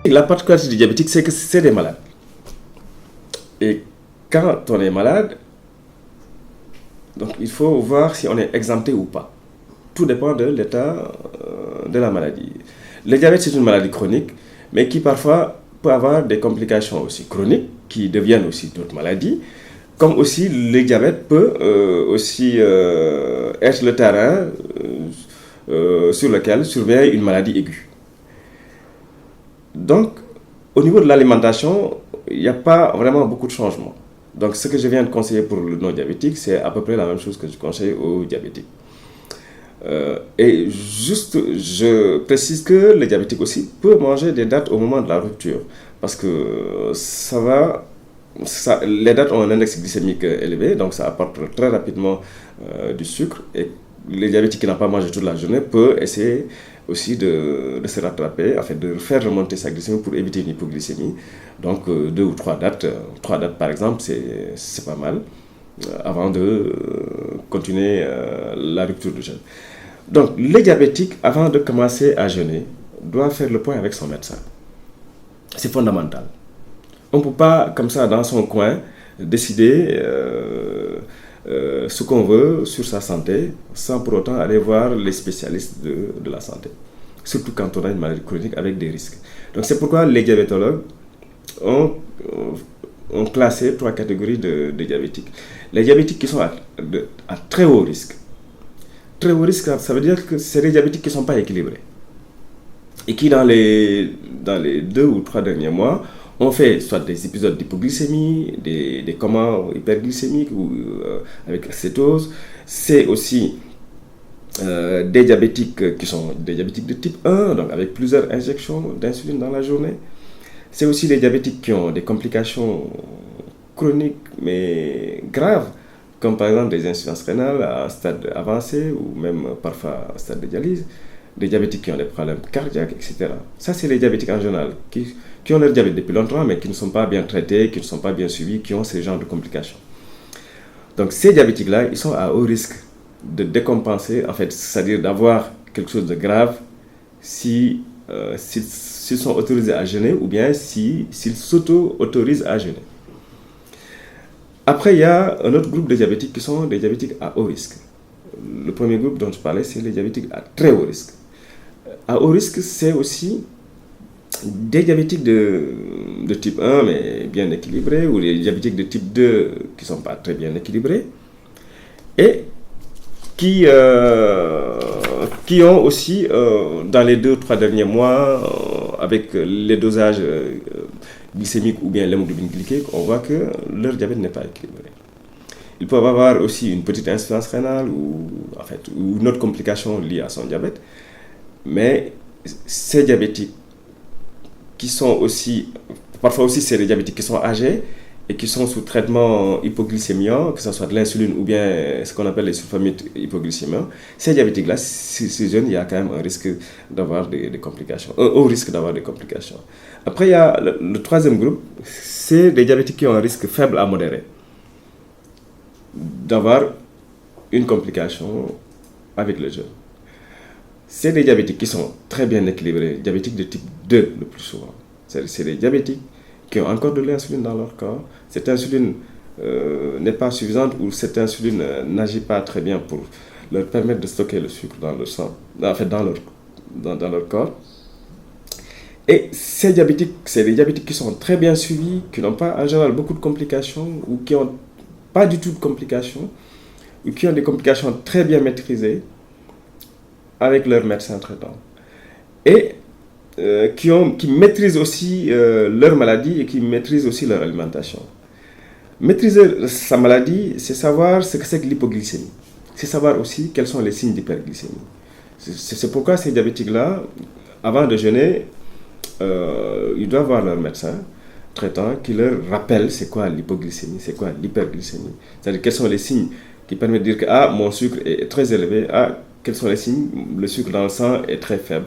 La particularité du diabétique, c'est que c'est des malades. Et quand on est malade, donc il faut voir si on est exempté ou pas. Tout dépend de l'état de la maladie. Le diabète, c'est une maladie chronique, mais qui parfois peut avoir des complications aussi chroniques, qui deviennent aussi d'autres maladies, comme aussi le diabète peut aussi être le terrain sur lequel survient une maladie aiguë. Donc, au niveau de l'alimentation, il n'y a pas vraiment beaucoup de changements. Donc, ce que je viens de conseiller pour le non-diabétique, c'est à peu près la même chose que je conseille aux diabétiques. Et juste, je précise que le diabétique aussi peut manger des dattes au moment de la rupture, parce que les dattes ont un index glycémique élevé, donc ça apporte très rapidement du sucre, et le diabétique qui n'a pas mangé toute la journée peut essayer aussi de se rattraper, en fait, de faire remonter sa glycémie pour éviter une hypoglycémie. Donc 2 ou 3 dates, 3 dates par exemple, c'est pas mal, avant de continuer la rupture du jeûne. Donc, les diabétiques, avant de commencer à jeûner, doivent faire le point avec son médecin. C'est fondamental. On ne peut pas, comme ça, dans son coin, décider ce qu'on veut sur sa santé, sans pour autant aller voir les spécialistes de la santé. Surtout quand on a une maladie chronique avec des risques. Donc, c'est pourquoi les diabétologues ont classé 3 catégories de diabétiques. Les diabétiques qui sont à très haut risque. Très haut risque, ça veut dire que c'est les diabétiques qui ne sont pas équilibrés et qui dans les 2 ou 3 derniers mois ont fait soit des épisodes d'hypoglycémie, des comas hyperglycémiques ou avec acétose. C'est aussi des diabétiques qui sont des diabétiques de type 1, donc avec plusieurs injections d'insuline dans la journée. C'est aussi les diabétiques qui ont des complications chroniques mais graves, comme par exemple des insuffisances rénales à un stade avancé ou même parfois à un stade de dialyse, des diabétiques qui ont des problèmes cardiaques, etc. Ça, c'est les diabétiques en général, qui ont leur diabète depuis longtemps, mais qui ne sont pas bien traités, qui ne sont pas bien suivis, qui ont ces genres de complications. Donc, ces diabétiques-là, ils sont à haut risque de décompenser, en fait, c'est-à-dire d'avoir quelque chose de grave s'ils sont autorisés à jeûner ou bien s'ils s'auto-autorisent à jeûner. Après, il y a un autre groupe de diabétiques qui sont des diabétiques à haut risque. Le premier groupe dont je parlais, c'est les diabétiques à très haut risque. À haut risque, c'est aussi des diabétiques de type 1, mais bien équilibrés, ou des diabétiques de type 2 qui ne sont pas très bien équilibrés, et qui ont aussi, dans les 2 ou 3 derniers mois, avec les dosages glycémiques ou bien l'hémoglobine glycée, on voit que leur diabète n'est pas équilibré. Ils peuvent avoir aussi une petite insuffisance rénale ou une autre complication liée à son diabète. Mais ces diabétiques qui sont aussi, parfois aussi c'est des diabétiques qui sont âgés et qui sont sous traitement hypoglycémiant, que ce soit de l'insuline ou bien ce qu'on appelle les sulfamides hypoglycémiants, ces diabétiques-là, ces jeunes, il y a quand même un risque d'avoir des complications, un haut risque d'avoir des complications. Après, il y a le troisième groupe, c'est des diabétiques qui ont un risque faible à modéré d'avoir une complication avec le jeûne. C'est des diabétiques qui sont très bien équilibrés, diabétiques de type 2 le plus souvent. C'est des diabétiques qui ont encore de l'insuline dans leur corps. Cette insuline n'est pas suffisante ou cette insuline n'agit pas très bien pour leur permettre de stocker le sucre dans le sang, en fait dans leur corps. Et ces diabétiques, c'est des diabétiques qui sont très bien suivis, qui n'ont pas en général beaucoup de complications ou qui n'ont pas du tout de complications ou qui ont des complications très bien maîtrisées avec leur médecin traitant. Et qui maîtrisent aussi leur maladie et qui maîtrisent aussi leur alimentation. Maîtriser sa maladie, c'est savoir ce que c'est que l'hypoglycémie. C'est savoir aussi quels sont les signes d'hyperglycémie. C'est pourquoi ces diabétiques-là, avant de jeûner, ils doivent voir leur médecin traitant qui leur rappelle c'est quoi l'hypoglycémie, c'est quoi l'hyperglycémie. C'est-à-dire quels sont les signes qui permettent de dire que mon sucre est très élevé, quels sont les signes, le sucre dans le sang est très faible.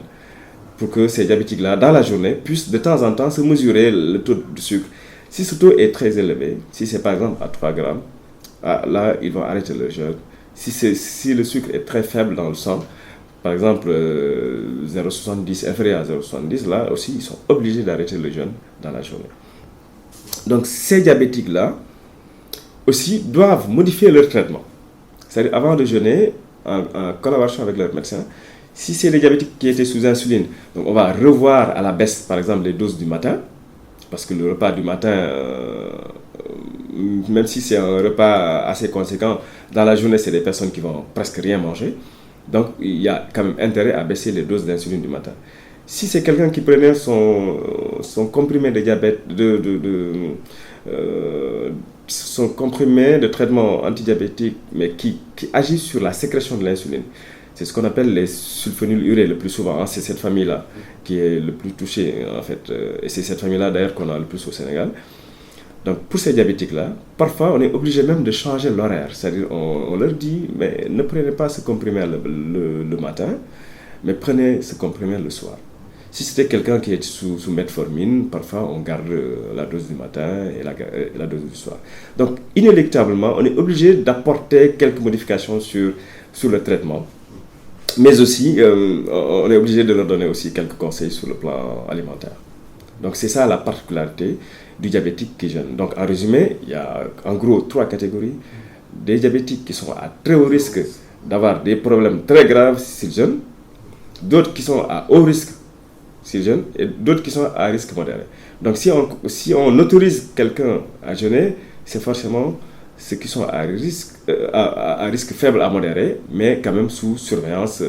Pour que ces diabétiques-là, dans la journée, puissent de temps en temps se mesurer le taux de sucre. Si ce taux est très élevé, si c'est par exemple à 3 grammes, là, ils vont arrêter le jeûne. Si le sucre est très faible dans le sang, par exemple 0,70, inférieur à 0,70, là aussi, ils sont obligés d'arrêter le jeûne dans la journée. Donc ces diabétiques-là aussi doivent modifier leur traitement. C'est-à-dire avant de jeûner, en collaboration avec leur médecin, si c'est des diabétiques qui étaient sous insuline, donc on va revoir à la baisse, par exemple, les doses du matin, parce que le repas du matin, même si c'est un repas assez conséquent, dans la journée, c'est des personnes qui vont presque rien manger. Donc, il y a quand même intérêt à baisser les doses d'insuline du matin. Si c'est quelqu'un qui prenait son comprimé de diabète, son comprimé de traitement antidiabétique, mais qui agit sur la sécrétion de l'insuline, c'est ce qu'on appelle les sulfonyluréa le plus souvent. Hein. C'est cette famille-là qui est le plus touchée, en fait. Et c'est cette famille-là, d'ailleurs, qu'on a le plus au Sénégal. Donc, pour ces diabétiques-là, parfois, on est obligé même de changer l'horaire. C'est-à-dire, on leur dit, mais ne prenez pas ce comprimé le matin, mais prenez ce comprimé le soir. Si c'était quelqu'un qui est sous metformine, parfois, on garde la dose du matin et la dose du soir. Donc, inéluctablement, on est obligé d'apporter quelques modifications sur le traitement. Mais aussi, on est obligé de leur donner aussi quelques conseils sur le plan alimentaire. Donc c'est ça la particularité du diabétique qui jeûne. Donc en résumé, il y a en gros 3 catégories. Des diabétiques qui sont à très haut risque d'avoir des problèmes très graves s'ils jeûnent, d'autres qui sont à haut risque s'ils jeûnent, et d'autres qui sont à risque modéré. Donc si on autorise quelqu'un à jeûner, c'est forcément ceux qui sont à risque faible à modéré, mais quand même sous surveillance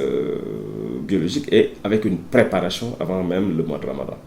biologique et avec une préparation avant même le mois de Ramadan.